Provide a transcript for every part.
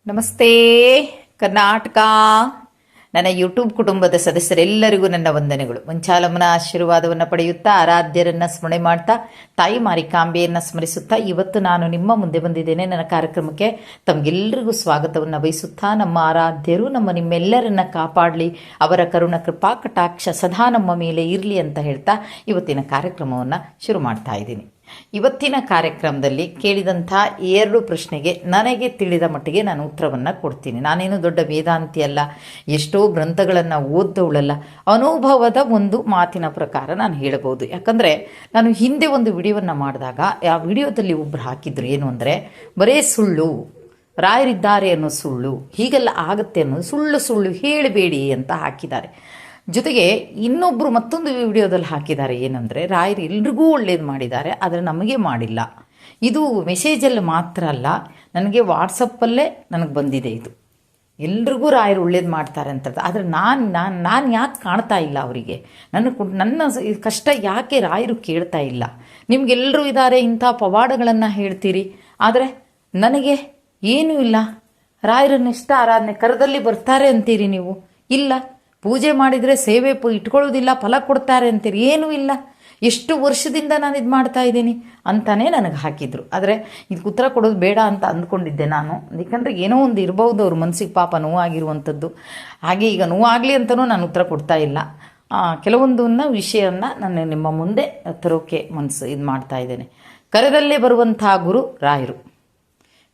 ನಮಸ್ತೆ ಕರ್ನಾಟಕ. ನನ್ನ ಯೂಟ್ಯೂಬ್ ಕುಟುಂಬದ ಸದಸ್ಯರೆಲ್ಲರಿಗೂ ನನ್ನ ವಂದನೆಗಳು. ಮಂಚಾಲಮ್ಮನ ಆಶೀರ್ವಾದವನ್ನು ಪಡೆಯುತ್ತಾ, ಆರಾಧ್ಯರನ್ನು ಸ್ಮರಣೆ ಮಾಡ್ತಾ, ತಾಯಿ ಮಾರಿಕಾಂಬೆಯನ್ನು ಸ್ಮರಿಸುತ್ತಾ ಇವತ್ತು ನಾನು ನಿಮ್ಮ ಮುಂದೆ ಬಂದಿದ್ದೇನೆ. ನನ್ನ ಕಾರ್ಯಕ್ರಮಕ್ಕೆ ತಮಗೆಲ್ಲರಿಗೂ ಸ್ವಾಗತವನ್ನು ಬಯಸುತ್ತಾ, ನಮ್ಮ ಆರಾಧ್ಯರು ನಿಮ್ಮೆಲ್ಲರನ್ನ ಕಾಪಾಡಲಿ, ಅವರ ಕರುಣ ಕೃಪಾ ಕಟಾಕ್ಷ ಸದಾ ನಮ್ಮ ಮೇಲೆ ಇರಲಿ ಅಂತ ಹೇಳ್ತಾ ಇವತ್ತಿನ ಕಾರ್ಯಕ್ರಮವನ್ನು ಶುರು ಮಾಡ್ತಾ ಇದ್ದೀನಿ. ಇವತ್ತಿನ ಕಾರ್ಯಕ್ರಮದಲ್ಲಿ ಕೇಳಿದಂಥ 2 ಪ್ರಶ್ನೆಗೆ ನನಗೆ ತಿಳಿದ ಮಟ್ಟಿಗೆ ನಾನು ಉತ್ತರವನ್ನು ಕೊಡ್ತೀನಿ. ನಾನೇನು ದೊಡ್ಡ ವೇದಾಂತಿ ಅಲ್ಲ, ಎಷ್ಟೋ ಗ್ರಂಥಗಳನ್ನು ಓದ್ದವಳಲ್ಲ. ಅನುಭವದ ಒಂದು ಮಾತಿನ ಪ್ರಕಾರ ನಾನು ಹೇಳಬಹುದು. ಯಾಕಂದರೆ ನಾನು ಹಿಂದೆ ಒಂದು ವಿಡಿಯೋವನ್ನು ಮಾಡಿದಾಗ ಆ ವಿಡಿಯೋದಲ್ಲಿ ಒಬ್ಬರು ಹಾಕಿದ್ರು ಏನು ಅಂದರೆ, ಬರೇ ಸುಳ್ಳು, ರಾಯರಿದ್ದಾರೆ ಅನ್ನೋ ಸುಳ್ಳು, ಹೀಗೆಲ್ಲ ಆಗುತ್ತೆ ಅನ್ನೋದು ಸುಳ್ಳು ಸುಳ್ಳು ಹೇಳಬೇಡಿ ಅಂತ ಹಾಕಿದ್ದಾರೆ. ಜೊತೆಗೆ ಇನ್ನೊಬ್ಬರು ಮತ್ತೊಂದು ವಿಡಿಯೋದಲ್ಲಿ ಹಾಕಿದ್ದಾರೆ ಏನಂದರೆ, ರಾಯರು ಎಲ್ರಿಗೂ ಒಳ್ಳೇದು ಮಾಡಿದ್ದಾರೆ, ಆದರೆ ನಮಗೆ ಮಾಡಿಲ್ಲ. ಇದು ಮೆಸೇಜಲ್ಲಿ ಮಾತ್ರ ಅಲ್ಲ, ನನಗೆ ವಾಟ್ಸಪ್ಪಲ್ಲೇ ನನಗೆ ಬಂದಿದೆ. ಇದು ಎಲ್ರಿಗೂ ರಾಯರು ಒಳ್ಳೇದು ಮಾಡ್ತಾರೆ ಅಂತ. ಆದರೆ ನಾನು ಯಾಕೆ ಕಾಣ್ತಾ ಇಲ್ಲ ಅವರಿಗೆ? ನನ್ನ ಕಷ್ಟ ಯಾಕೆ ರಾಯರು ಕೇಳ್ತಾ ಇಲ್ಲ? ನಿಮಗೆಲ್ಲರೂ ಇದ್ದಾರೆ, ಇಂಥ ಪವಾಡಗಳನ್ನು ಹೇಳ್ತೀರಿ, ಆದರೆ ನನಗೆ ಏನೂ ಇಲ್ಲ. ರಾಯರನ್ನಿಷ್ಟ ಆರಾಧನೆ ಕರದಲ್ಲಿ ಬರ್ತಾರೆ ಅಂತೀರಿ ನೀವು, ಇಲ್ಲ ಪೂಜೆ ಮಾಡಿದರೆ ಸೇವೆ ಇಟ್ಕೊಳ್ಳೋದಿಲ್ಲ, ಫಲ ಕೊಡ್ತಾರೆ ಅಂತೀರಿ, ಏನೂ ಇಲ್ಲ. ಎಷ್ಟು ವರ್ಷದಿಂದ ನಾನು ಇದು ಮಾಡ್ತಾ ಇದ್ದೀನಿ ಅಂತಾನೆ ನನಗೆ ಹಾಕಿದ್ರು. ಆದರೆ ಇದಕ್ಕೆ ಉತ್ತರ ಕೊಡೋದು ಬೇಡ ಅಂತ ಅಂದ್ಕೊಂಡಿದ್ದೆ ನಾನು. ಯಾಕಂದರೆ ಏನೋ ಒಂದು ಇರ್ಬೋದು ಅವ್ರ ಮನಸ್ಸಿಗೆ, ಪಾಪ ನೋವಾಗಿರುವಂಥದ್ದು. ಹಾಗೆ ಈಗ ನೋವಾಗಲಿ ಅಂತಲೂ ನಾನು ಉತ್ತರ ಕೊಡ್ತಾ ಇಲ್ಲ. ಕೆಲವೊಂದನ್ನ ವಿಷಯವನ್ನು ನಾನು ನಿಮ್ಮ ಮುಂದೆ ತರೋಕೆ ಮನಸ್ಸು ಇದು ಮಾಡ್ತಾ ಇದ್ದೇನೆ. ಕರದಲ್ಲೇ ಬರುವಂಥ ಗುರು ರಾಯರು,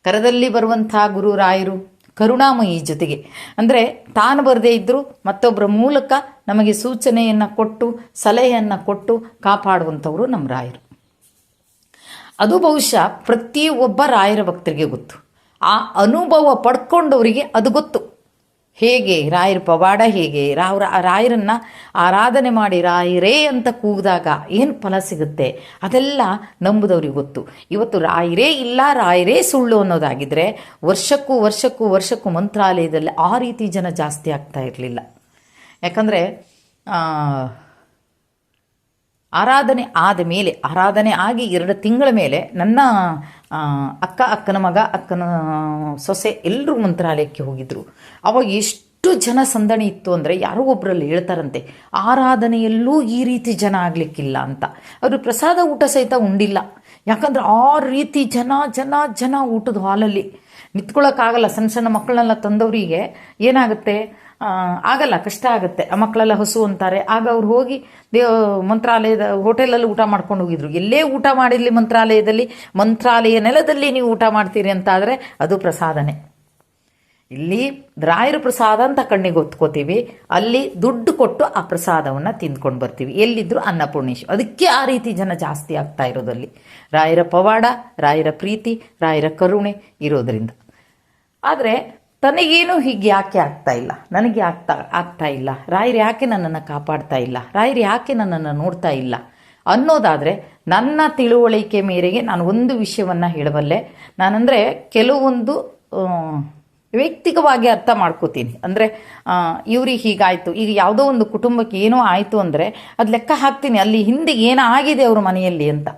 ಕರದಲ್ಲಿ ಬರುವಂಥ ಗುರು ರಾಯರು ಕರುಣಾಮಯಿ. ಜೊತೆಗೆ ಅಂದರೆ ತಾನು ಬರದೇ ಇದ್ದರೂ ಮತ್ತೊಬ್ಬರ ಮೂಲಕ ನಮಗೆ ಸೂಚನೆಯನ್ನು ಕೊಟ್ಟು, ಸಲಹೆಯನ್ನು ಕೊಟ್ಟು ಕಾಪಾಡುವಂಥವರು ನಮ್ಮ ರಾಯರು. ಅದು ಬಹುಶಃ ಪ್ರತಿಯೊಬ್ಬ ರಾಯರ ಭಕ್ತರಿಗೆ ಗೊತ್ತು. ಆ ಅನುಭವ ಪಡ್ಕೊಂಡವರಿಗೆ ಅದು ಗೊತ್ತು. ಹೇಗೆ ರಾಯರ ಪವಾಡ, ಹೇಗೆ ರಾಯರನ್ನು ಆರಾಧನೆ ಮಾಡಿ ರಾಯರೇ ಅಂತ ಕೂಗಿದಾಗ ಏನು ಫಲ ಸಿಗುತ್ತೆ, ಅದೆಲ್ಲ ನಂಬುದವ್ರಿಗೆ ಗೊತ್ತು. ಇವತ್ತು ರಾಯರೇ ಇಲ್ಲ, ರಾಯರೇ ಸುಳ್ಳು ಅನ್ನೋದಾಗಿದ್ದರೆ ವರ್ಷಕ್ಕೂ ಮಂತ್ರಾಲಯದಲ್ಲಿ ಆ ರೀತಿ ಜನ ಜಾಸ್ತಿ ಆಗ್ತಾ ಇರಲಿಲ್ಲ. ಯಾಕಂದರೆ ಆರಾಧನೆ ಆದ ಮೇಲೆ, ಆರಾಧನೆ ಆಗಿ 2 ತಿಂಗಳ ಮೇಲೆ ನನ್ನ ಅಕ್ಕನ ಮಗ, ಅಕ್ಕನ ಸೊಸೆ ಎಲ್ಲರೂ ಮಂತ್ರಾಲಯಕ್ಕೆ ಹೋಗಿದ್ರು. ಅವಾಗ ಎಷ್ಟು ಜನ ಸಂದಣಿ ಇತ್ತು ಅಂದರೆ, ಯಾರೋ ಒಬ್ಬರಲ್ಲಿ ಹೇಳ್ತಾರಂತೆ, ಆರಾಧನೆಯಲ್ಲೂ ಈ ರೀತಿ ಜನ ಆಗಲಿಕ್ಕಿಲ್ಲ ಅಂತ. ಅವರು ಪ್ರಸಾದ ಊಟ ಸಹಿತ ಉಂಡಿಲ್ಲ. ಯಾಕಂದರೆ ಆ ರೀತಿ ಜನ ಊಟದ ಹಾಲಲ್ಲಿ ನಿಂತ್ಕೊಳ್ಳೋಕ್ಕಾಗಲ್ಲ. ಸಣ್ಣ ಮಕ್ಕಳನ್ನೆಲ್ಲ ತಂದವರಿಗೆ ಏನಾಗುತ್ತೆ, ಆಗಲ್ಲ, ಕಷ್ಟ ಆಗುತ್ತೆ. ಆ ಮಕ್ಕಳೆಲ್ಲ ಹಸು ಅಂತಾರೆ. ಆಗ ಅವ್ರು ಹೋಗಿ ಮಂತ್ರಾಲಯದ ಹೋಟೆಲಲ್ಲಿ ಊಟ ಮಾಡ್ಕೊಂಡು ಹೋಗಿದ್ರು. ಎಲ್ಲೇ ಊಟ ಮಾಡಿರಲಿ ಮಂತ್ರಾಲಯ ನೆಲದಲ್ಲಿ ನೀವು ಊಟ ಮಾಡ್ತೀರಿ ಅಂತ ಆದರೆ ಅದು ಪ್ರಸಾದನೆ. ಇಲ್ಲಿ ರಾಯರ ಪ್ರಸಾದ ಅಂತ ಕಣ್ಣಿಗೆ ಹೊತ್ಕೋತೀವಿ, ಅಲ್ಲಿ ದುಡ್ಡು ಕೊಟ್ಟು ಆ ಪ್ರಸಾದವನ್ನು ತಿಂದ್ಕೊಂಡು ಬರ್ತೀವಿ. ಎಲ್ಲಿದ್ರು ಅನ್ನಪೂರ್ಣೇಶ್ವರಿ. ಅದಕ್ಕೆ ಆ ರೀತಿ ಜನ ಜಾಸ್ತಿ ಆಗ್ತಾ ಇರೋದಲ್ಲಿ ರಾಯರ ಪವಾಡ, ರಾಯರ ಪ್ರೀತಿ, ರಾಯರ ಕರುಣೆ ಇರೋದ್ರಿಂದ. ಆದರೆ ತನಗೇನು ಹೀಗೆ ಯಾಕೆ ಆಗ್ತಾ ಇಲ್ಲ, ನನಗೆ ಆಗ್ತಾ ಇಲ್ಲ, ರಾಯರು ಯಾಕೆ ನನ್ನನ್ನು ಕಾಪಾಡ್ತಾ ಇಲ್ಲ, ರಾಯರು ಯಾಕೆ ನನ್ನನ್ನು ನೋಡ್ತಾ ಇಲ್ಲ ಅನ್ನೋದಾದರೆ, ನನ್ನ ತಿಳುವಳಿಕೆ ಮೇರೆಗೆ ನಾನು ಒಂದು ವಿಷಯವನ್ನು ಹೇಳಬಲ್ಲೆ. ನಾನಂದರೆ ಕೆಲವೊಂದು ವೈಯಕ್ತಿಕವಾಗಿ ಅರ್ಥ ಮಾಡ್ಕೋತೀನಿ. ಅಂದರೆ ಇವ್ರಿಗೆ ಹೀಗಾಯಿತು, ಈಗ ಯಾವುದೋ ಒಂದು ಕುಟುಂಬಕ್ಕೆ ಏನೋ ಆಯಿತು ಅಂದರೆ ಅದು ಲೆಕ್ಕ ಹಾಕ್ತೀನಿ, ಅಲ್ಲಿ ಹಿಂದೆ ಏನಾಗಿದೆ ಅವ್ರ ಮನೆಯಲ್ಲಿ ಅಂತ.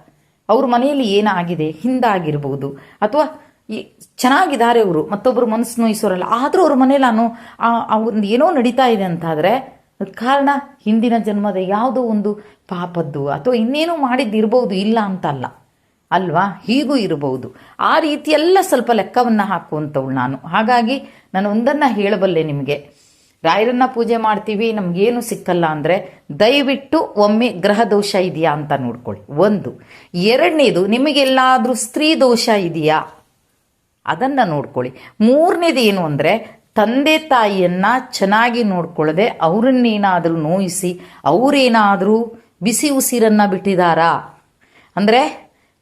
ಅವ್ರ ಮನೆಯಲ್ಲಿ ಏನಾಗಿದೆ ಹಿಂದಾಗಿರ್ಬೋದು, ಅಥವಾ ಚೆನ್ನಾಗಿದ್ದಾರೆ ಅವರು, ಮತ್ತೊಬ್ಬರು ಮನಸ್ಸು ನೋಯಿಸೋರಲ್ಲ, ಆದರೂ ಅವ್ರ ಮನೇಲಿ ಅವ್ರದ್ದು ಏನೋ ನಡೀತಾ ಇದೆ ಅಂತಾದರೆ ಕಾರಣ ಹಿಂದಿನ ಜನ್ಮದ ಯಾವುದೋ ಒಂದು ಪಾಪದ್ದು ಅಥವಾ ಇನ್ನೇನೋ ಮಾಡಿದ್ದಿರ್ಬೋದು, ಇಲ್ಲ ಅಂತಲ್ಲ ಅಲ್ವಾ, ಹೀಗೂ ಇರಬಹುದು. ಆ ರೀತಿಯೆಲ್ಲ ಸ್ವಲ್ಪ ಲೆಕ್ಕವನ್ನು ಹಾಕುವಂಥವಳು ನಾನು. ಹಾಗಾಗಿ ನಾನು ಒಂದನ್ನು ಹೇಳಬಲ್ಲೆ ನಿಮಗೆ, ರಾಯರನ್ನ ಪೂಜೆ ಮಾಡ್ತೀವಿ, ನಮಗೇನು ಸಿಕ್ಕಲ್ಲ ಅಂದರೆ ದಯವಿಟ್ಟು ಒಮ್ಮೆ ಗ್ರಹ ದೋಷ ಇದೆಯಾ ಅಂತ ನೋಡ್ಕೊಳ್ಳಿ. 1. 2ನೇದು, ನಿಮಗೆಲ್ಲಾದರೂ ಸ್ತ್ರೀ ದೋಷ ಇದೆಯಾ ಅದನ್ನು ನೋಡ್ಕೊಳ್ಳಿ. 3ನೇದು ಏನು ಅಂದರೆ, ತಂದೆ ತಾಯಿಯನ್ನು ಚೆನ್ನಾಗಿ ನೋಡ್ಕೊಳ್ಳದೆ ಅವರನ್ನೇನಾದರೂ ನೋಯಿಸಿ ಅವರೇನಾದರೂ ಬಿಸಿ ಉಸಿರನ್ನು ಬಿಟ್ಟಿದ್ದಾರಾ ಅಂದರೆ,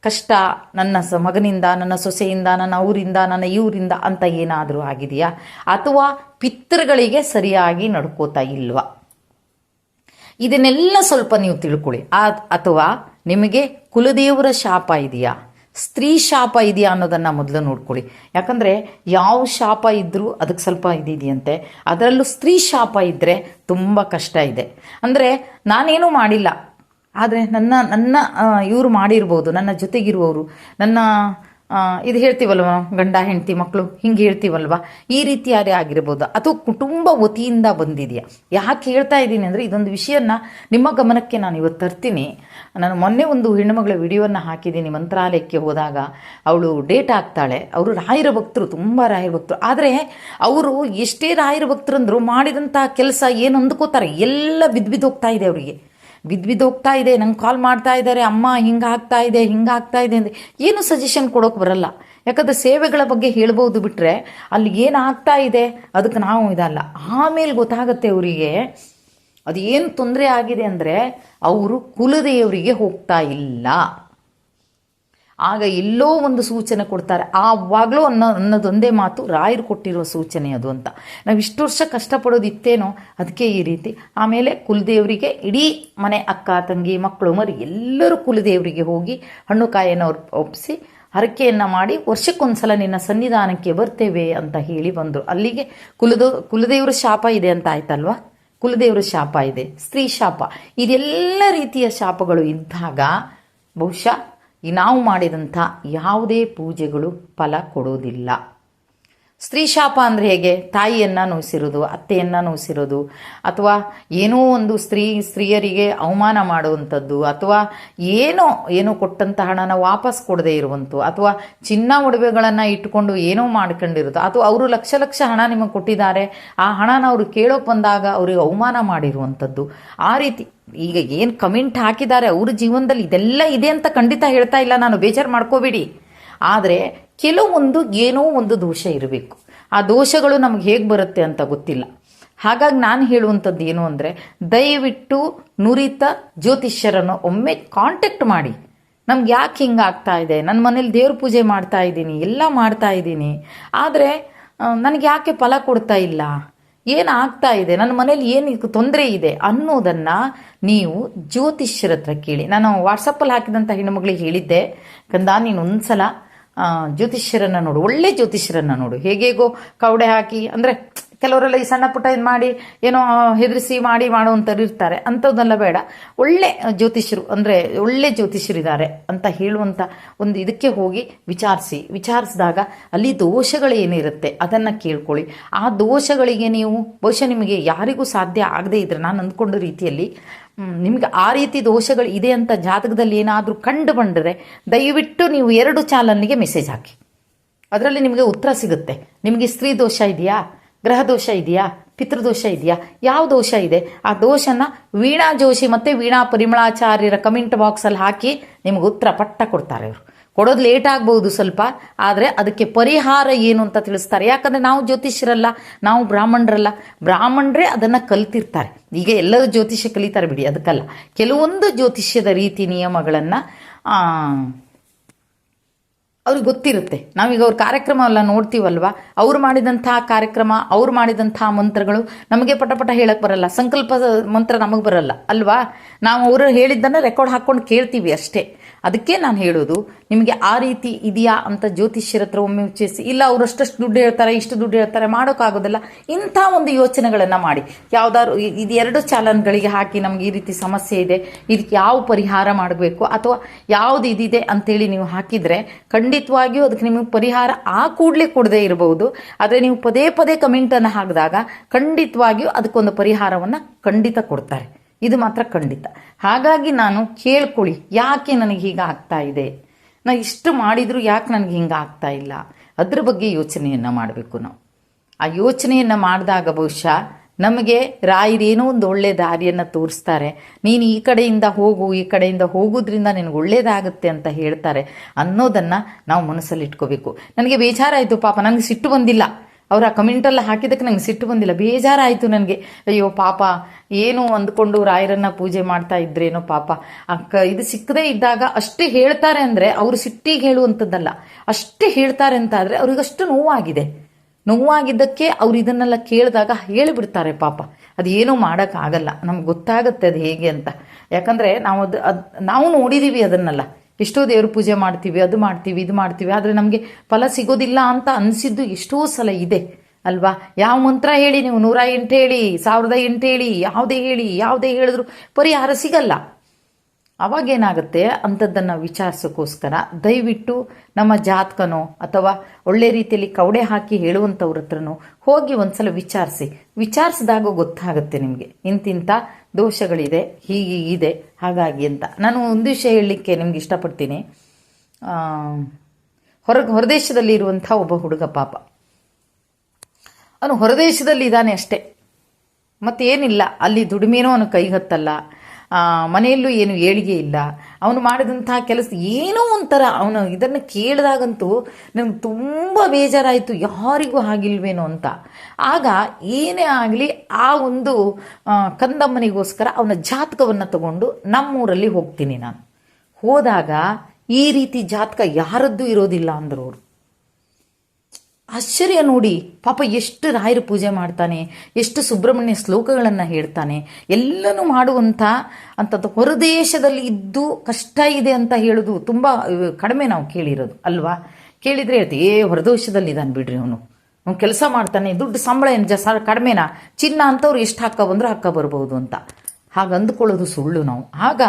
ಕಷ್ಟ ನನ್ನ ಮಗನಿಂದ, ನನ್ನ ಸೊಸೆಯಿಂದ, ನನ್ನ ಅವರಿಂದ, ನನ್ನ ಇವರಿಂದ ಅಂತ ಏನಾದರೂ ಆಗಿದೆಯಾ, ಅಥವಾ ಪಿತೃಗಳಿಗೆ ಸರಿಯಾಗಿ ನಡ್ಕೋತಾ ಇಲ್ವಾ, ಇದನ್ನೆಲ್ಲ ಸ್ವಲ್ಪ ನೀವು ತಿಳ್ಕೊಳ್ಳಿ. ಅಥವಾ ನಿಮಗೆ ಕುಲದೇವರ ಶಾಪ ಇದೆಯಾ, ಸ್ತ್ರೀ ಶಾಪ ಇದೆಯಾ ಅನ್ನೋದನ್ನು ಮೊದಲು ನೋಡ್ಕೊಳ್ಳಿ. ಯಾಕಂದರೆ ಯಾವ ಶಾಪ ಇದ್ದರೂ ಅದಕ್ಕೆ ಸ್ವಲ್ಪ ಇದಿದೆಯಂತೆ, ಅದರಲ್ಲೂ ಸ್ತ್ರೀ ಶಾಪ ಇದ್ದರೆ ತುಂಬ ಕಷ್ಟ ಇದೆ. ಅಂದರೆ ನಾನೇನೂ ಮಾಡಿಲ್ಲ, ಆದರೆ ನನ್ನ ಇವರು ಮಾಡಿರ್ಬೋದು, ನನ್ನ ಜೊತೆಗಿರುವವರು, ನನ್ನ ಇದು ಹೇಳ್ತೀವಲ್ವ, ಗಂಡ ಹೆಂಡತಿ ಮಕ್ಕಳು ಹಿಂಗೆ ಹೇಳ್ತೀವಲ್ವ, ಈ ರೀತಿಯಾರೇ ಆಗಿರ್ಬೋದು, ಅಥವಾ ಕುಟುಂಬ ವತಿಯಿಂದ ಬಂದಿದೆಯಾ. ಯಾಕೆ ಹೇಳ್ತಾ ಇದ್ದೀನಿ ಅಂದರೆ, ಇದೊಂದು ವಿಷಯನ ನಿಮ್ಮ ಗಮನಕ್ಕೆ ನಾನು ಇವತ್ತು ತರ್ತೀನಿ. ನಾನು ಮೊನ್ನೆ ಒಂದು ಹೆಣ್ಣುಮಗಳ ವಿಡಿಯೋನ ಹಾಕಿದ್ದೀನಿ. ಮಂತ್ರಾಲಯಕ್ಕೆ ಹೋದಾಗ ಅವಳು ಡೇಟ್ ಆಗ್ತಾಳೆ. ಅವರು ರಾಯರ ಭಕ್ತರು, ತುಂಬ ರಾಯರ ಭಕ್ತರು. ಆದರೆ ಅವರು ಎಷ್ಟೇ ರಾಯರ ಭಕ್ತರಂದ್ರು ಮಾಡಿದಂಥ ಕೆಲಸ ಏನು ಅಂದ್ಕೋತಾರೆ, ಎಲ್ಲ ಬಿದ್ದು ಹೋಗ್ತಾ ಇದೆ ಅವರಿಗೆ, ಬಿದ್ದು ಹೋಗ್ತಾ ಇದೆ. ನಂಗೆ ಕಾಲ್ ಮಾಡ್ತಾ ಇದ್ದಾರೆ, ಅಮ್ಮ ಹಿಂಗಾಗ್ತಾ ಇದೆ ಅಂದರೆ ಏನು ಸಜೆಷನ್ ಕೊಡೋಕೆ ಬರಲ್ಲ. ಯಾಕಂದರೆ ಸೇವೆಗಳ ಬಗ್ಗೆ ಹೇಳ್ಬೋದು ಬಿಟ್ಟರೆ ಅಲ್ಲಿ ಏನಾಗ್ತಾ ಇದೆ ಅದಕ್ಕೆ ನಾವು ಇದಲ್ಲ. ಆಮೇಲೆ ಗೊತ್ತಾಗುತ್ತೆ ಅವರಿಗೆ ಅದು ಏನು ತೊಂದರೆ ಆಗಿದೆ ಅಂದರೆ ಅವರು ಕುಲದೇವರಿಗೆ ಹೋಗ್ತಾ ಇಲ್ಲ. ಆಗ ಎಲ್ಲೋ ಒಂದು ಸೂಚನೆ ಕೊಡ್ತಾರೆ. ಆವಾಗಲೂ ಅನ್ನೋದೊಂದೇ ಮಾತು, ರಾಯರು ಕೊಟ್ಟಿರೋ ಸೂಚನೆ ಅದು ಅಂತ. ನಾವು ಇಷ್ಟು ವರ್ಷ ಕಷ್ಟಪಡೋದಿತ್ತೇನೋ, ಅದಕ್ಕೆ ಈ ರೀತಿ. ಆಮೇಲೆ ಕುಲದೇವರಿಗೆ ಇಡೀ ಮನೆ ಅಕ್ಕ ತಂಗಿ ಮಕ್ಕಳು ಮರಿ ಎಲ್ಲರೂ ಕುಲದೇವರಿಗೆ ಹೋಗಿ ಹಣ್ಣು ಕಾಯನ್ನು ಒಪ್ಪಿಸಿ ಹರಕೆಯನ್ನು ಮಾಡಿ ವರ್ಷಕ್ಕೊಂದ್ಸಲ ನಿನ್ನ ಸನ್ನಿಧಾನಕ್ಕೆ ಬರ್ತೇವೆ ಅಂತ ಹೇಳಿ ಬಂದರು. ಅಲ್ಲಿಗೆ ಕುಲದೇವರ ಶಾಪ ಇದೆ ಅಂತ ಆಯ್ತಲ್ವಾ. ಕುಲದೇವರ ಶಾಪ ಇದೆ, ಸ್ತ್ರೀ ಶಾಪ, ಇದೆಲ್ಲ ರೀತಿಯ ಶಾಪಗಳು ಇದ್ದಾಗ ಬಹುಶಃ ನಾವು ಮಾಡಿದಂಥ ಯಾವುದೇ ಪೂಜೆಗಳು ಫಲ ಕೊಡೋದಿಲ್ಲ. ಸ್ತ್ರೀ ಶಾಪ ಅಂದರೆ ಹೇಗೆ? ತಾಯಿಯನ್ನು ನೋಯಿಸಿರೋದು, ಅತ್ತೆಯನ್ನು ನೋಯಿಸಿರೋದು, ಅಥವಾ ಏನೋ ಒಂದು ಸ್ತ್ರೀಯರಿಗೆ ಅವಮಾನ ಮಾಡುವಂಥದ್ದು, ಅಥವಾ ಏನೋ ಕೊಟ್ಟಂಥ ಹಣನ ವಾಪಸ್ ಕೊಡದೇ ಇರುವಂಥದ್ದು, ಅಥವಾ ಚಿನ್ನ ಒಡವೆಗಳನ್ನು ಇಟ್ಕೊಂಡು ಏನೋ ಮಾಡ್ಕೊಂಡಿರೋದು, ಅಥವಾ ಅವರು ಲಕ್ಷ ಹಣ ನಿಮಗೆ ಕೊಟ್ಟಿದ್ದಾರೆ, ಆ ಹಣನ ಅವರು ಕೇಳೋಕೆ ಬಂದಾಗ ಅವ್ರಿಗೆ ಅವಮಾನ ಮಾಡಿರುವಂಥದ್ದು. ಆ ರೀತಿ ಈಗ ಏನು ಕಮೆಂಟ್ ಹಾಕಿದ್ದಾರೆ ಅವ್ರ ಜೀವನದಲ್ಲಿ ಇದೆಲ್ಲ ಇದೆ ಅಂತ ಖಂಡಿತ ಹೇಳ್ತಾ ಇಲ್ಲ ನಾನು, ಬೇಜಾರು ಮಾಡ್ಕೋಬೇಡಿ. ಆದರೆ ಕೆಲವೊಂದು ಏನೋ ಒಂದು ದೋಷ ಇರಬೇಕು. ಆ ದೋಷಗಳು ನಮ್ಗೆ ಹೇಗೆ ಬರುತ್ತೆ ಅಂತ ಗೊತ್ತಿಲ್ಲ. ಹಾಗಾಗಿ ನಾನು ಹೇಳುವಂಥದ್ದು ಏನು ಅಂದರೆ, ದಯವಿಟ್ಟು ನುರಿತ ಜ್ಯೋತಿಷ್ಯರನ್ನು ಒಮ್ಮೆ ಕಾಂಟ್ಯಾಕ್ಟ್ ಮಾಡಿ. ನಮ್ಗೆ ಯಾಕೆ ಹಿಂಗೆ ಆಗ್ತಾ ಇದೆ, ನನ್ನ ಮನೇಲಿ ದೇವ್ರ ಪೂಜೆ ಮಾಡ್ತಾ ಇದ್ದೀನಿ, ಎಲ್ಲ ಮಾಡ್ತಾ ಇದ್ದೀನಿ, ಆದರೆ ನನಗೆ ಯಾಕೆ ಫಲ ಕೊಡ್ತಾ ಇಲ್ಲ, ಏನಾಗ್ತಾ ಇದೆ, ನನ್ನ ಮನೇಲಿ ಏನು ತೊಂದರೆ ಇದೆ ಅನ್ನೋದನ್ನು ನೀವು ಜ್ಯೋತಿಷ್ಯರ ಹತ್ರ ಕೇಳಿ. ನಾನು ವಾಟ್ಸಪ್ಪಲ್ಲಿ ಹಾಕಿದಂಥ ಹೆಣ್ಣುಮಗಳಿಗೆ ಹೇಳಿದ್ದೆ, ಕಂದ ನೀನು ಒಂದ್ಸಲ ಜ್ಯೋತಿಷ್ಯರನ್ನು ನೋಡು, ಒಳ್ಳೆ ಜ್ಯೋತಿಷ್ಯರನ್ನು ನೋಡು. ಹೇಗೇಗೋ ಕವಡೆ ಹಾಕಿ, ಅಂದರೆ ಕೆಲವರೆಲ್ಲ ಈ ಸಣ್ಣ ಪುಟ್ಟ ಇದು ಮಾಡಿ ಏನೋ ಹೆದರಿಸಿ ಮಾಡುವಂಥವ್ರು ಇರ್ತಾರೆ, ಅಂಥದ್ದೆಲ್ಲ ಬೇಡ. ಒಳ್ಳೆ ಜ್ಯೋತಿಷ್ಯರು ಅಂದರೆ ಒಳ್ಳೆ ಜ್ಯೋತಿಷ್ಯರಿದ್ದಾರೆ ಅಂತ ಹೇಳುವಂಥ ಒಂದು ಇದಕ್ಕೆ ಹೋಗಿ ವಿಚಾರಿಸಿದಾಗ ಅಲ್ಲಿ ದೋಷಗಳು ಏನಿರುತ್ತೆ ಅದನ್ನು ಕೇಳ್ಕೊಳ್ಳಿ. ಆ ದೋಷಗಳಿಗೆ ನೀವು ಬಹುಶಃ ನಿಮಗೆ ಯಾರಿಗೂ ಸಾಧ್ಯ ಆಗದೇ ಇದ್ರೆ, ನಾನು ಅಂದ್ಕೊಂಡ ರೀತಿಯಲ್ಲಿ ನಿಮಗೆ ಆ ರೀತಿ ದೋಷಗಳು ಇದೆ ಅಂತ ಜಾತಕದಲ್ಲಿ ಏನಾದರೂ ಕಂಡು ಬಂದರೆ ದಯವಿಟ್ಟು ನೀವು 2 ಚಾನಲ್ನಿಗೆ ಮೆಸೇಜ್ ಹಾಕಿ. ಅದರಲ್ಲಿ ನಿಮಗೆ ಉತ್ತರ ಸಿಗುತ್ತೆ. ನಿಮಗೆ ಸ್ತ್ರೀ ದೋಷ ಇದೆಯಾ, ಗ್ರಹ ದೋಷ ಇದೆಯಾ, ಪಿತೃದೋಷ ಇದೆಯಾ, ಯಾವ ದೋಷ ಇದೆ, ಆ ದೋಷನ ವೀಣಾ ಜೋಶಿ ಮತ್ತು ವೀಣಾ ಪರಿಮಳಾಚಾರ್ಯರ ಕಮೆಂಟ್ ಬಾಕ್ಸಲ್ಲಿ ಹಾಕಿ ನಿಮಗೆ ಉತ್ತರ ಪಟ್ಟ ಕೊಡ್ತಾರೆ. ಅವರು ಕೊಡೋದು ಲೇಟ್ ಆಗ್ಬೋದು ಸ್ವಲ್ಪ, ಆದರೆ ಅದಕ್ಕೆ ಪರಿಹಾರ ಏನು ಅಂತ ತಿಳಿಸ್ತಾರೆ. ಯಾಕಂದರೆ ನಾವು ಜ್ಯೋತಿಷ್ಯರಲ್ಲ, ನಾವು ಬ್ರಾಹ್ಮಣರೇ ಅದನ್ನು ಕಲ್ತಿರ್ತಾರೆ. ಈಗ ಎಲ್ಲರೂ ಜ್ಯೋತಿಷ್ಯ ಕಲಿತಾರೆ ಬಿಡಿ, ಅದಕ್ಕಲ್ಲ. ಕೆಲವೊಂದು ಜ್ಯೋತಿಷ್ಯದ ರೀತಿ ನಿಯಮಗಳನ್ನು ಅವ್ರಿಗೆ ಗೊತ್ತಿರುತ್ತೆ. ನಾವೀಗ ಅವ್ರ ಕಾರ್ಯಕ್ರಮ ಎಲ್ಲ ನೋಡ್ತೀವಲ್ವ, ಅವ್ರು ಮಾಡಿದಂಥ ಕಾರ್ಯಕ್ರಮ, ಅವ್ರು ಮಾಡಿದಂಥ ಮಂತ್ರಗಳು ನಮಗೆ ಪಟ ಹೇಳಕ್ಕೆ ಬರಲ್ಲ. ಸಂಕಲ್ಪ ಮಂತ್ರ ನಮಗೆ ಬರಲ್ಲ ಅಲ್ವಾ. ನಾವು ಅವರು ಹೇಳಿದ್ದನ್ನು ರೆಕಾರ್ಡ್ ಹಾಕ್ಕೊಂಡು ಕೇಳ್ತೀವಿ ಅಷ್ಟೇ. ಅದಕ್ಕೆ ನಾನು ಹೇಳೋದು, ನಿಮಗೆ ಆ ರೀತಿ ಇದೆಯಾ ಅಂತ ಜ್ಯೋತಿಷ್ಯರ ಹತ್ರ ಒಮ್ಮೆ ವಿಚಾರಿಸಿ. ಇಲ್ಲ ಅವರಷ್ಟು ದುಡ್ಡು ಹೇಳ್ತಾರೆ, ಇಷ್ಟು ದುಡ್ಡು ಹೇಳ್ತಾರೆ, ಮಾಡೋಕ್ಕಾಗೋದಿಲ್ಲ, ಇಂಥ ಒಂದು ಯೋಚನೆಗಳನ್ನು ಮಾಡಿ ಯಾವ್ದಾದ್ರು ಇದು 2 ಚಾನಲ್ಗಳಿಗೆ ಹಾಕಿ, ನಮ್ಗೆ ಈ ರೀತಿ ಸಮಸ್ಯೆ ಇದೆ, ಇದಕ್ಕೆ ಯಾವ ಪರಿಹಾರ ಮಾಡಬೇಕು ಅಥವಾ ಯಾವುದು ಇದಿದೆ ಅಂತೇಳಿ ನೀವು ಹಾಕಿದರೆ ಖಂಡಿತವಾಗಿಯೂ ಅದಕ್ಕೆ ನಿಮಗೆ ಪರಿಹಾರ ಆ ಕೂಡಲೇ ಕೊಡದೇ ಇರಬಹುದು. ಆದರೆ ನೀವು ಪದೇ ಕಮೆಂಟನ್ನು ಹಾಕಿದಾಗ ಖಂಡಿತವಾಗಿಯೂ ಅದಕ್ಕೊಂದು ಪರಿಹಾರವನ್ನು ಖಂಡಿತ ಕೊಡ್ತಾರೆ. ಇದು ಮಾತ್ರ ಖಂಡಿತ. ಹಾಗಾಗಿ ನಾನು ಕೇಳ್ಕೊಳ್ಳಿ, ಯಾಕೆ ನನಗೆ ಹೀಗೆ ಆಗ್ತಾ ಇದೆ, ನಾನು ಇಷ್ಟು ಮಾಡಿದರೂ ಯಾಕೆ ನನಗೆ ಹಿಂಗೆ ಆಗ್ತಾ ಇಲ್ಲ, ಅದ್ರ ಬಗ್ಗೆ ಯೋಚನೆಯನ್ನು ಮಾಡಬೇಕು ನಾವು. ಆ ಯೋಚನೆಯನ್ನು ಮಾಡಿದಾಗ ಬಹುಶಃ ನಮಗೆ ರಾಯರೇನೋ ಒಂದು ಒಳ್ಳೆ ದಾರಿಯನ್ನು ತೋರಿಸ್ತಾರೆ. ನೀನು ಈ ಕಡೆಯಿಂದ ಹೋಗು, ಈ ಕಡೆಯಿಂದ ಹೋಗೋದ್ರಿಂದ ನಿನಗೆ ಒಳ್ಳೇದಾಗುತ್ತೆ ಅಂತ ಹೇಳ್ತಾರೆ ಅನ್ನೋದನ್ನು ನಾವು ಮನಸ್ಸಲ್ಲಿ ಇಟ್ಕೋಬೇಕು. ನನಗೆ ಬೇಜಾರಾಯಿತು ಪಾಪ, ನನಗೆ ಸಿಟ್ಟು ಬಂದಿಲ್ಲ. ಅವರ ಕಮೆಂಟೆಲ್ಲ ಹಾಕಿದ್ದಕ್ಕೆ ನಂಗೆ ಸಿಟ್ಟು ಬಂದಿಲ್ಲ, ಬೇಜಾರಾಯಿತು ನನಗೆ. ಅಯ್ಯೋ ಪಾಪ, ಏನು ಅಂದ್ಕೊಂಡು ರಾಯರನ್ನ ಪೂಜೆ ಮಾಡ್ತಾ ಇದ್ರೇನೋ ಪಾಪ. ಇದು ಸಿಕ್ಕದೇ ಇದ್ದಾಗ ಅಷ್ಟೇ ಹೇಳ್ತಾರೆ ಅಂದರೆ ಅವರು ಸಿಟ್ಟಿಗೆ ಹೇಳುವಂಥದ್ದಲ್ಲ, ಅಷ್ಟೇ ಹೇಳ್ತಾರೆ ಅಂತ ಆದರೆ ಅವ್ರಿಗಷ್ಟು ನೋವಾಗಿದ್ದಕ್ಕೆ ಅವ್ರು ಇದನ್ನೆಲ್ಲ ಕೇಳಿದಾಗ ಹೇಳಿಬಿಡ್ತಾರೆ ಪಾಪ. ಅದು ಏನೂ ಮಾಡೋಕ್ಕಾಗಲ್ಲ, ನಮ್ಗೆ ಗೊತ್ತಾಗುತ್ತೆ ಅದು ಹೇಗೆ ಅಂತ. ಯಾಕಂದರೆ ನಾವು ನೋಡಿದ್ದೀವಿ ಅದನ್ನೆಲ್ಲ. ಎಷ್ಟೋ ದೇವ್ರ ಪೂಜೆ ಮಾಡ್ತೀವಿ, ಅದು ಮಾಡ್ತೀವಿ, ಇದು ಮಾಡ್ತೀವಿ, ಆದರೆ ನಮಗೆ ಫಲ ಸಿಗೋದಿಲ್ಲ ಅಂತ ಅನಿಸಿದ್ದು ಎಷ್ಟೋ ಸಲ ಇದೆ ಅಲ್ವಾ. ಯಾವ ಮಂತ್ರ ಹೇಳಿ ನೀವು 108 ಹೇಳಿ, 1008 ಹೇಳಿ, ಯಾವುದೇ ಹೇಳಿದ್ರು ಪರಿಹಾರ ಸಿಗಲ್ಲ. ಅವಾಗೇನಾಗುತ್ತೆ ಅಂಥದ್ದನ್ನು ವಿಚಾರಿಸೋಕ್ಕೋಸ್ಕರ ದಯವಿಟ್ಟು ನಮ್ಮ ಜಾತಕನೋ ಅಥವಾ ಒಳ್ಳೆ ರೀತಿಯಲ್ಲಿ ಕವಡೆ ಹಾಕಿ ಹೇಳುವಂಥವ್ರ ಹತ್ರನೋ ಹೋಗಿ ಒಂದ್ಸಲ ವಿಚಾರಿಸಿದಾಗ ಗೊತ್ತಾಗುತ್ತೆ ನಿಮಗೆ ಇಂತಿಂಥ ದೋಷಗಳಿದೆ, ಹೀಗಿದೆ, ಹಾಗಾಗಿ ಅಂತ. ನಾನು ಒಂದು ವಿಷಯ ಹೇಳಲಿಕ್ಕೆ ನಿಮ್ಗೆ ಇಷ್ಟಪಡ್ತೀನಿ. ಹೊರದೇಶದಲ್ಲಿ ಇರುವಂಥ ಒಬ್ಬ ಹುಡುಗ ಪಾಪ, ಅವನು ಹೊರದೇಶದಲ್ಲಿ ಇದ್ದಾನೆ ಅಷ್ಟೇ, ಮತ್ತೇನಿಲ್ಲ, ಅಲ್ಲಿ ದುಡಿಮೆನೂ ಅವನು ಕೈ ಹತ್ತಲ್ಲ, ಮನೆಯಲ್ಲೂ ಏನು ಏಳಿಗೆ ಇಲ್ಲ. ಅವನು ಮಾಡಿದಂತಹ ಕೆಲಸ ಏನೋ ಒಂಥರ, ಅವನು ಇದನ್ನು ಕೇಳಿದಾಗಂತೂ ನನಗೆ ತುಂಬ ಬೇಜಾರಾಯಿತು, ಯಾರಿಗೂ ಆಗಿಲ್ವೇನೋ ಅಂತ. ಆಗ ಏನೇ ಆಗಲಿ ಆ ಒಂದು ಕಂದಮ್ಮನಿಗೋಸ್ಕರ ಅವನ ಜಾತಕವನ್ನು ತಗೊಂಡು ನಮ್ಮೂರಲ್ಲಿ ಹೋಗ್ತೀನಿ ನಾನು. ಹೋದಾಗ ಈ ರೀತಿ ಜಾತಕ ಯಾರದ್ದೂ ಇರೋದಿಲ್ಲ ಅಂದರು ಅವರು. ಆಶ್ಚರ್ಯ ನೋಡಿ ಪಾಪ, ಎಷ್ಟು ರಾಯರ ಪೂಜೆ ಮಾಡ್ತಾನೆ, ಎಷ್ಟು ಸುಬ್ರಹ್ಮಣ್ಯ ಶ್ಲೋಕಗಳನ್ನು ಹೇಳ್ತಾನೆ, ಎಲ್ಲನೂ ಮಾಡುವಂಥ ಅಂಥದ್ದು. ಹೊರದೇಶದಲ್ಲಿ ಇದ್ದು ಕಷ್ಟ ಇದೆ ಅಂತ ಹೇಳೋದು ತುಂಬ ಕಡಿಮೆ ನಾವು ಕೇಳಿರೋದು ಅಲ್ವಾ. ಕೇಳಿದರೆ ಹೇಳ್ತೀವಿ, ಹೊರದೇಶದಲ್ಲಿ ಇದ್ದಾನೆ ಬಿಡ್ರಿ, ಅವನು ಕೆಲಸ ಮಾಡ್ತಾನೆ, ದುಡ್ಡು ಸಂಬಳ ಏನು ಕಡಿಮೆನಾ, ಚಿನ್ನ ಅಂತವ್ರು ಎಷ್ಟು ಹಾಕ ಬಂದರೂ ಹಾಕ ಬರ್ಬೋದು ಅಂತ ಹಾಗೆ ಅಂದ್ಕೊಳ್ಳೋದು ಸುಳ್ಳು ನಾವು. ಆಗ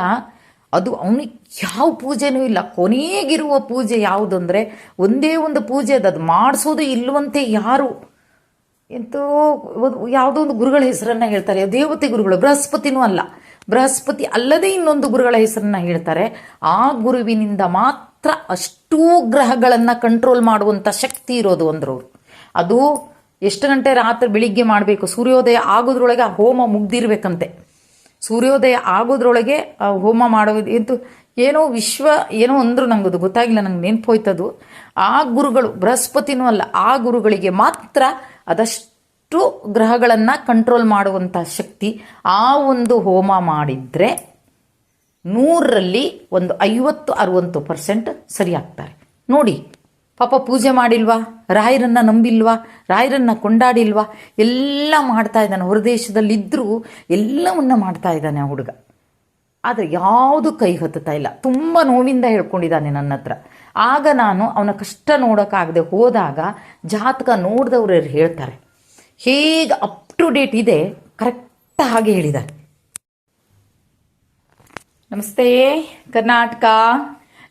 ಅದು ಅವನಿಗೆ ಯಾವ ಪೂಜೆನೂ ಇಲ್ಲ. ಕೊನೆಗಿರುವ ಪೂಜೆ ಯಾವುದು ಅಂದರೆ ಒಂದೇ ಒಂದು ಪೂಜೆ, ಅದು ಮಾಡಿಸೋದು ಇಲ್ಲವಂತೆ ಯಾರು. ಎಂತೋ ಯಾವುದೋ ಒಂದು ಗುರುಗಳ ಹೆಸರನ್ನು ಹೇಳ್ತಾರೆ, ದೇವತೆ ಗುರುಗಳು, ಬೃಹಸ್ಪತಿನೂ ಅಲ್ಲ, ಬೃಹಸ್ಪತಿ ಅಲ್ಲದೆ ಇನ್ನೊಂದು ಗುರುಗಳ ಹೆಸರನ್ನು ಹೇಳ್ತಾರೆ. ಆ ಗುರುವಿನಿಂದ ಮಾತ್ರ ಅಷ್ಟೂ ಗ್ರಹಗಳನ್ನು ಕಂಟ್ರೋಲ್ ಮಾಡುವಂಥ ಶಕ್ತಿ ಇರೋದು ಅಂದ್ರವ್ರು. ಅದು ಎಷ್ಟು ಗಂಟೆ ರಾತ್ರಿ ಬೆಳಿಗ್ಗೆ ಮಾಡಬೇಕು, ಸೂರ್ಯೋದಯ ಆಗೋದ್ರೊಳಗೆ ಆ ಹೋಮ ಮುಗ್ದಿರ್ಬೇಕಂತೆ. ಸೂರ್ಯೋದಯ ಆಗೋದ್ರೊಳಗೆ ಹೋಮ ಮಾಡೋದು ಎಂತೂ ಏನೋ ಅಂದರು, ನಂಗೆ ಅದು ಗೊತ್ತಾಗಿಲ್ಲ, ನಂಗೆ ನೆನಪು ಹೋಯ್ತದು. ಆ ಗುರುಗಳು, ಬೃಹಸ್ಪತಿನೂ ಅಲ್ಲ, ಆ ಗುರುಗಳಿಗೆ ಮಾತ್ರ ಅದಷ್ಟು ಗ್ರಹಗಳನ್ನು ಕಂಟ್ರೋಲ್ ಮಾಡುವಂಥ ಶಕ್ತಿ. ಆ ಒಂದು ಹೋಮ ಮಾಡಿದರೆ 100ರಲ್ಲಿ ಒಂದು 50-60% ಸರಿ ಆಗ್ತಾರೆ ನೋಡಿ. ಪಾಪ ಪೂಜೆ ಮಾಡಿಲ್ವಾ, ರಾಯರನ್ನ ನಂಬಿಲ್ವಾ, ರಾಯರನ್ನ ಕೊಂಡಾಡಿಲ್ವಾ, ಎಲ್ಲ ಮಾಡ್ತಾ ಇದ್ದಾನೆ. ಹೊರದೇಶದಲ್ಲಿದ್ದರೂ ಎಲ್ಲವನ್ನ ಮಾಡ್ತಾ ಇದ್ದಾನೆ ಆ ಹುಡುಗ. ಆದರೆ ಯಾವುದು ಕೈ ಹತ್ತುತ್ತಾ ಇಲ್ಲ. ತುಂಬ ನೋವಿಂದ ಹೇಳ್ಕೊಂಡಿದ್ದಾನೆ ನನ್ನ ಹತ್ರ. ಆಗ ನಾನು ಅವನ ಕಷ್ಟ ನೋಡೋಕ್ಕಾಗದೆ ಹೋದಾಗ ಜಾತಕ ನೋಡಿದವ್ರು ಹೇಳ್ತಾರೆ, ಹೇಗೆ ಅಪ್ ಟು ಡೇಟ್ ಇದೆ ಕರೆಕ್ಟ್ ಹಾಗೆ ಹೇಳಿದ್ದಾರೆ. ನಮಸ್ತೆ ಕರ್ನಾಟಕ,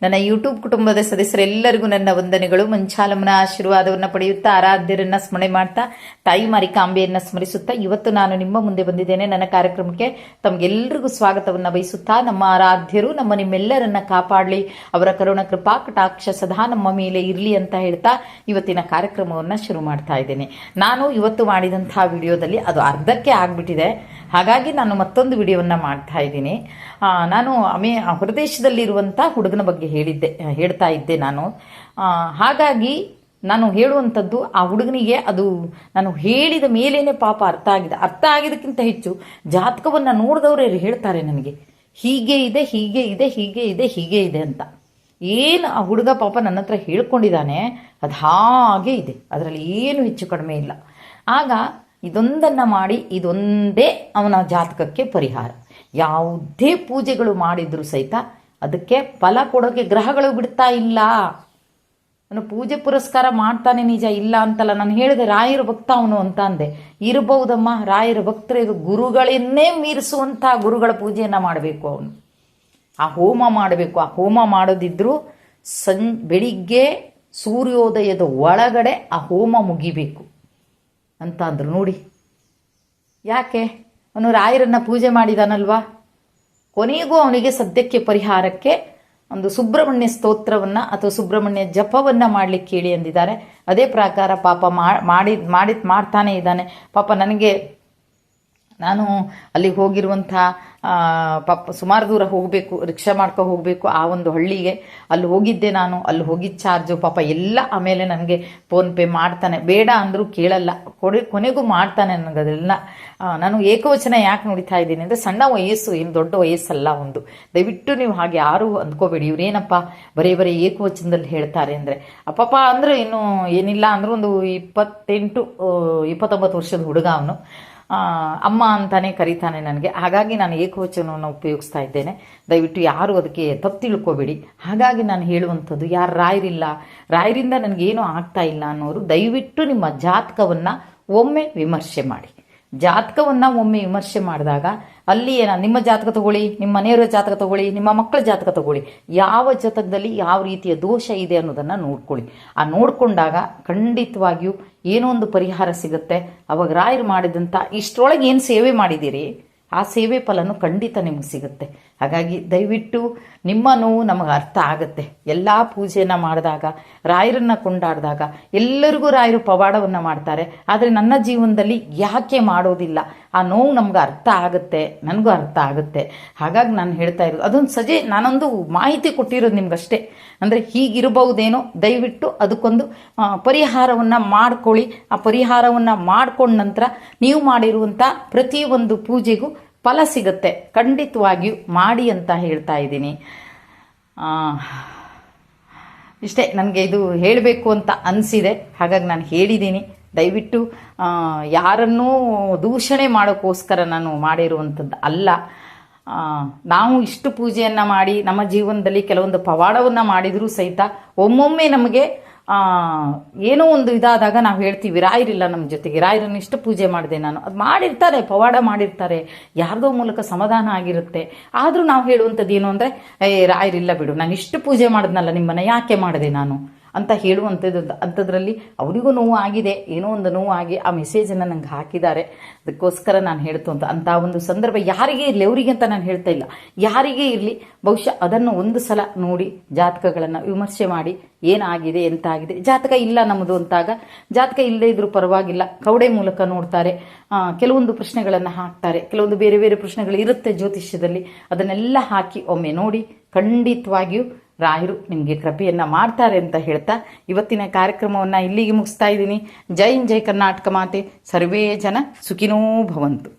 ನನ್ನ ಯೂಟ್ಯೂಬ್ ಕುಟುಂಬದ ಸದಸ್ಯರೆಲ್ಲರಿಗೂ ನನ್ನ ವಂದನೆಗಳು. ಮಂಚಾಲಮ್ಮನ ಆಶೀರ್ವಾದವನ್ನು ಪಡೆಯುತ್ತಾ, ಆರಾಧ್ಯರನ್ನ ಸ್ಮರಣೆ ಮಾಡ್ತಾ, ತಾಯಿ ಮಾರಿಕಾಂಬೆಯನ್ನ ಸ್ಮರಿಸುತ್ತಾ ಇವತ್ತು ನಾನು ನಿಮ್ಮ ಮುಂದೆ ಬಂದಿದ್ದೇನೆ. ನನ್ನ ಕಾರ್ಯಕ್ರಮಕ್ಕೆ ತಮಗೆಲ್ಲರಿಗೂ ಸ್ವಾಗತವನ್ನು ಬಯಸುತ್ತಾ, ನಮ್ಮ ಆರಾಧ್ಯರು ನಿಮ್ಮೆಲ್ಲರನ್ನ ಕಾಪಾಡಲಿ, ಅವರ ಕರುಣ ಕೃಪಾ ಕಟಾಕ್ಷ ಸದಾ ನಮ್ಮ ಮೇಲೆ ಇರಲಿ ಅಂತ ಹೇಳ್ತಾ ಇವತ್ತಿನ ಕಾರ್ಯಕ್ರಮವನ್ನು ಶುರು ಮಾಡ್ತಾ ಇದ್ದೇನೆ. ನಾನು ಇವತ್ತು ಮಾಡಿದಂತಹ ವಿಡಿಯೋದಲ್ಲಿ ಅದು ಅರ್ಧಕ್ಕೆ ಆಗ್ಬಿಟ್ಟಿದೆ, ಹಾಗಾಗಿ ನಾನು ಮತ್ತೊಂದು ವಿಡಿಯೋವನ್ನು ಮಾಡ್ತಾ ಇದ್ದೀನಿ. ನಾನು ಹೊರದೇಶದಲ್ಲಿರುವಂಥ ಹುಡುಗನ ಬಗ್ಗೆ ಹೇಳ್ತಾ ಇದ್ದೆ ನಾನು. ಹಾಗಾಗಿ ನಾನು ಹೇಳುವಂಥದ್ದು ಆ ಹುಡುಗನಿಗೆ ಅದು ನಾನು ಹೇಳಿದ ಮೇಲೇನೆ ಪಾಪ ಅರ್ಥ ಆಗಿದ್ದಕ್ಕಿಂತ ಹೆಚ್ಚು ಜಾತಕವನ್ನು ನೋಡಿದವರೇ ಹೇಳ್ತಾರೆ ನನಗೆ, ಹೀಗೆ ಇದೆ, ಹೀಗೆ ಇದೆ, ಹೀಗೆ ಇದೆ, ಹೀಗೆ ಇದೆ ಅಂತ. ಏನು ಆ ಹುಡುಗ ಪಾಪ ನನ್ನ ಹತ್ರ ಹೇಳ್ಕೊಂಡಿದ್ದಾನೆ ಅದು ಹಾಗೆ ಇದೆ, ಅದರಲ್ಲಿ ಏನು ಹೆಚ್ಚು ಕಡಿಮೆ ಇಲ್ಲ. ಆಗ ಇದೊಂದನ್ನು ಮಾಡಿ, ಇದೊಂದೇ ಅವನ ಜಾತಕಕ್ಕೆ ಪರಿಹಾರ. ಯಾವುದೇ ಪೂಜೆಗಳು ಮಾಡಿದ್ರು ಸಹಿತ ಅದಕ್ಕೆ ಫಲ ಕೊಡೋಕೆ ಗ್ರಹಗಳು ಬಿಡ್ತಾ ಇಲ್ಲ. ಅವನು ಪೂಜೆ ಪುರಸ್ಕಾರ ಮಾಡ್ತಾನೆ ನಿಜ, ಇಲ್ಲ ಅಂತಲ್ಲ. ನಾನು ಹೇಳಿದೆ ರಾಯರ ಭಕ್ತ ಅವನು ಅಂತ ಅಂದೆ. ಇರಬಹುದಮ್ಮ, ರಾಯರ ಭಕ್ತರು ಇದು ಗುರುಗಳನ್ನೇ ಮೀರಿಸುವಂಥ ಗುರುಗಳ ಪೂಜೆಯನ್ನು ಮಾಡಬೇಕು. ಅವನು ಆ ಹೋಮ ಮಾಡಬೇಕು. ಆ ಹೋಮ ಮಾಡೋದಿದ್ರು ಬೆಳಿಗ್ಗೆ ಸೂರ್ಯೋದಯದ ಒಳಗಡೆ ಆ ಹೋಮ ಮುಗಿಬೇಕು ಅಂತ ಅಂದರು ನೋಡಿ. ಯಾಕೆ? ಅವನು ರಾಯರನ್ನ ಪೂಜೆ ಮಾಡಿದಾನಲ್ವಾ, ಕೊನೆಗೂ ಅವನಿಗೆ ಸದ್ಯಕ್ಕೆ ಪರಿಹಾರಕ್ಕೆ ಒಂದು ಸುಬ್ರಹ್ಮಣ್ಯ ಸ್ತೋತ್ರವನ್ನು ಅಥವಾ ಸುಬ್ರಹ್ಮಣ್ಯ ಜಪವನ್ನು ಮಾಡಲಿಕ್ಕೆ ಹೇಳಿ ಅಂದಿದ್ದಾರೆ. ಅದೇ ಪ್ರಕಾರ ಪಾಪ ಮಾಡ್ತಾನೆ ಇದ್ದಾನೆ. ಪಾಪ ನಾನು ಅಲ್ಲಿಗೆ ಹೋಗಿರುವಂಥ ಪಾಪ ಸುಮಾರು ದೂರ ಹೋಗಬೇಕು, ರಿಕ್ಷಾ ಮಾಡ್ಕೊ ಹೋಗಬೇಕು ಆ ಒಂದು ಹಳ್ಳಿಗೆ. ಅಲ್ಲಿ ಹೋಗಿದ್ದೆ ನಾನು, ಅಲ್ಲಿ ಹೋಗಿದ್ದ ಚಾರ್ಜು ಪಾಪ ಎಲ್ಲ. ಆಮೇಲೆ ನನಗೆ ಫೋನ್ಪೇ ಮಾಡ್ತಾನೆ, ಬೇಡ ಅಂದರೂ ಕೇಳಲ್ಲ, ಕೊನೆಗೂ ಮಾಡ್ತಾನೆ ನನಗದೆಲ್ಲ. ನಾನು ಏಕವಚನ ಯಾಕೆ ನೋಡ್ತಾ ಇದ್ದೀನಿ ಅಂದರೆ, ಸಣ್ಣ ವಯಸ್ಸು, ಏನು ದೊಡ್ಡ ವಯಸ್ಸಲ್ಲ ಒಂದು. ದಯವಿಟ್ಟು ನೀವು ಹಾಗೆ ಯಾರೂ ಅಂದ್ಕೋಬೇಡಿ, ಇವ್ರೇನಪ್ಪ ಬರೀ ಏಕವಚನದಲ್ಲಿ ಹೇಳ್ತಾರೆ ಅಂದರೆ. ಪಾಪ ಅಂದರೆ ಇನ್ನು ಏನಿಲ್ಲ ಅಂದರೂ ಒಂದು 28-29 ವರ್ಷದ ಹುಡುಗ ಅವನು. ಅಮ್ಮ ಅಂತಾನೆ ಕರೀತಾನೆ ನನಗೆ. ಹಾಗಾಗಿ ನಾನು ಏಕವಚನವನ್ನು ಉಪಯೋಗಿಸ್ತಾ ಇದ್ದೇನೆ. ದಯವಿಟ್ಟು ಯಾರು ಅದಕ್ಕೆ ತಪ್ಪು ತಿಳ್ಕೊಬೇಡಿ. ಹಾಗಾಗಿ ನಾನು ಹೇಳುವಂಥದ್ದು, ಯಾರು ರಾಯರಿಂದ ನನಗೇನು ಆಗ್ತಾ ಇಲ್ಲ ಅನ್ನೋರು ದಯವಿಟ್ಟು ನಿಮ್ಮ ಜಾತಕವನ್ನು ಒಮ್ಮೆ ವಿಮರ್ಶೆ ಮಾಡಿ. ಜಾತಕವನ್ನು ಒಮ್ಮೆ ವಿಮರ್ಶೆ ಮಾಡಿದಾಗ ಅಲ್ಲಿ ನಿಮ್ಮ ಜಾತಕ ತಗೊಳ್ಳಿ, ನಿಮ್ಮ ಮನೆಯವರ ಜಾತಕ ತಗೊಳ್ಳಿ, ನಿಮ್ಮ ಮಕ್ಕಳ ಜಾತಕ ತಗೊಳ್ಳಿ, ಯಾವ ಜಾತಕದಲ್ಲಿ ಯಾವ ರೀತಿಯ ದೋಷ ಇದೆ ಅನ್ನೋದನ್ನು ನೋಡ್ಕೊಳ್ಳಿ. ಆ ನೋಡ್ಕೊಂಡಾಗ ಖಂಡಿತವಾಗಿಯೂ ಏನೋ ಒಂದು ಪರಿಹಾರ ಸಿಗುತ್ತೆ. ಅವಾಗ ರಾಯರು ಮಾಡಿದಂಥ ಇಷ್ಟರೊಳಗೆ ಏನು ಸೇವೆ ಮಾಡಿದ್ದೀರಿ ಆ ಸೇವೆ ಫಲನೂ ಖಂಡಿತ ನಿಮ್ಗೆ ಸಿಗುತ್ತೆ. ಹಾಗಾಗಿ ದಯವಿಟ್ಟು ನಿಮ್ಮ ನೋವು ನಮಗೆ ಅರ್ಥ ಆಗುತ್ತೆ. ಎಲ್ಲ ಪೂಜೆಯನ್ನು ಮಾಡಿದಾಗ, ರಾಯರನ್ನು ಕೊಂಡಾಡಿದಾಗ ಎಲ್ಲರಿಗೂ ರಾಯರು ಪವಾಡವನ್ನು ಮಾಡ್ತಾರೆ. ಆದರೆ ನನ್ನ ಜೀವನದಲ್ಲಿ ಯಾಕೆ ಮಾಡೋದಿಲ್ಲ, ಆ ನೋವು ನಮ್ಗೆ ಅರ್ಥ ಆಗುತ್ತೆ, ನನಗೂ ಅರ್ಥ ಆಗುತ್ತೆ. ಹಾಗಾಗಿ ನಾನು ಹೇಳ್ತಾ ಇರೋದು ಅದೊಂದು ನಾನೊಂದು ಮಾಹಿತಿ ಕೊಟ್ಟಿರೋದು ನಿಮ್ಗಷ್ಟೇ. ಅಂದರೆ ಹೀಗಿರಬಹುದೇನೋ, ದಯವಿಟ್ಟು ಅದಕ್ಕೊಂದು ಪರಿಹಾರವನ್ನು ಮಾಡ್ಕೊಳ್ಳಿ. ಆ ಪರಿಹಾರವನ್ನು ಮಾಡ್ಕೊಂಡ ನಂತರ ನೀವು ಮಾಡಿರುವಂಥ ಪ್ರತಿಯೊಂದು ಪೂಜೆಗೂ ಫಲ ಸಿಗುತ್ತೆ. ಖಂಡಿತವಾಗಿಯೂ ಮಾಡಿ ಅಂತ ಹೇಳ್ತಾ ಇದ್ದೀನಿ. ಇಷ್ಟೇ ನನಗೆ ಇದು ಹೇಳಬೇಕು ಅಂತ ಅನಿಸಿದೆ, ಹಾಗಾಗಿ ನಾನು ಹೇಳಿದ್ದೀನಿ. ದಯವಿಟ್ಟು ಯಾರನ್ನೂ ದೂಷಣೆ ಮಾಡೋಕ್ಕೋಸ್ಕರ ನಾನು ಮಾಡಿರುವಂಥದ್ದು ಅಲ್ಲ. ನಾವು ಇಷ್ಟು ಪೂಜೆಯನ್ನು ಮಾಡಿ ನಮ್ಮ ಜೀವನದಲ್ಲಿ ಕೆಲವೊಂದು ಪವಾಡವನ್ನು ಮಾಡಿದರೂ ಸಹಿತ ಒಮ್ಮೊಮ್ಮೆ ನಮಗೆ ಏನೋ ಒಂದು ಇದಾದಾಗ ನಾವು ಹೇಳ್ತೀವಿ ರಾಯರಿಲ್ಲ ನಮ್ಮ ಜೊತೆಗೆ, ರಾಯರನ್ನು ಇಷ್ಟು ಪೂಜೆ ಮಾಡಿದೆ ನಾನು. ಅದು ಮಾಡಿರ್ತಾರೆ, ಪವಾಡ ಮಾಡಿರ್ತಾರೆ, ಯಾರ್ದೋ ಮೂಲಕ ಸಮಾಧಾನ ಆಗಿರುತ್ತೆ. ಆದರೂ ನಾವು ಹೇಳುವಂಥದ್ದು ಏನು ಅಂದರೆ, ರಾಯರಿಲ್ಲ ಬಿಡು, ನಾನು ಇಷ್ಟು ಪೂಜೆ ಮಾಡಿದ್ನಲ್ಲ ನಿಮ್ಮನ್ನ, ಯಾಕೆ ಮಾಡಿದೆ ನಾನು ಅಂತ ಹೇಳುವಂಥದ್ದು. ಅಂಥದ್ರಲ್ಲಿ ಅವರಿಗೂ ನೋವು ಆಗಿದೆ, ಏನೋ ಒಂದು ನೋವು ಆಗಿ ಆ ಮೆಸೇಜನ್ನು ನಂಗೆ ಹಾಕಿದ್ದಾರೆ. ಅದಕ್ಕೋಸ್ಕರ ನಾನು ಹೇಳ್ತು ಅಂಥ ಒಂದು ಸಂದರ್ಭ ಯಾರಿಗೇ ಇರಲಿ, ಅವರಿಗೆ ಅಂತ ನಾನು ಹೇಳ್ತಾ ಇಲ್ಲ, ಯಾರಿಗೇ ಇರಲಿ ಬಹುಶಃ ಅದನ್ನು ಒಂದು ಸಲ ನೋಡಿ ಜಾತಕಗಳನ್ನು ವಿಮರ್ಶೆ ಮಾಡಿ ಏನಾಗಿದೆ ಎಂತಾಗಿದೆ. ಜಾತಕ ಇಲ್ಲ ನಮ್ಮದು ಅಂತಾಗ, ಜಾತಕ ಇಲ್ಲದೇ ಇದ್ರೂ ಪರವಾಗಿಲ್ಲ, ಕವಡೆ ಮೂಲಕ ನೋಡ್ತಾರೆ, ಕೆಲವೊಂದು ಪ್ರಶ್ನೆಗಳನ್ನು ಹಾಕ್ತಾರೆ, ಕೆಲವೊಂದು ಬೇರೆ ಬೇರೆ ಪ್ರಶ್ನೆಗಳು ಇರುತ್ತೆ ಜ್ಯೋತಿಷ್ಯದಲ್ಲಿ. ಅದನ್ನೆಲ್ಲ ಹಾಕಿ ಒಮ್ಮೆ ನೋಡಿ, ಖಂಡಿತವಾಗಿಯೂ ರಾಯರು ನಿಮಗೆ ಕೃಪೆಯನ್ನು ಮಾಡ್ತಾರೆ ಅಂತ ಹೇಳ್ತಾ ಇವತ್ತಿನ ಕಾರ್ಯಕ್ರಮವನ್ನು ಇಲ್ಲಿಗೆ ಮುಗಿಸ್ತಾ ಇದ್ದೀನಿ. ಜೈ ಕರ್ನಾಟಕ ಮಾತೆ, ಸರ್ವೇ ಜನ ಸುಖಿನೋ ಭವಂತು.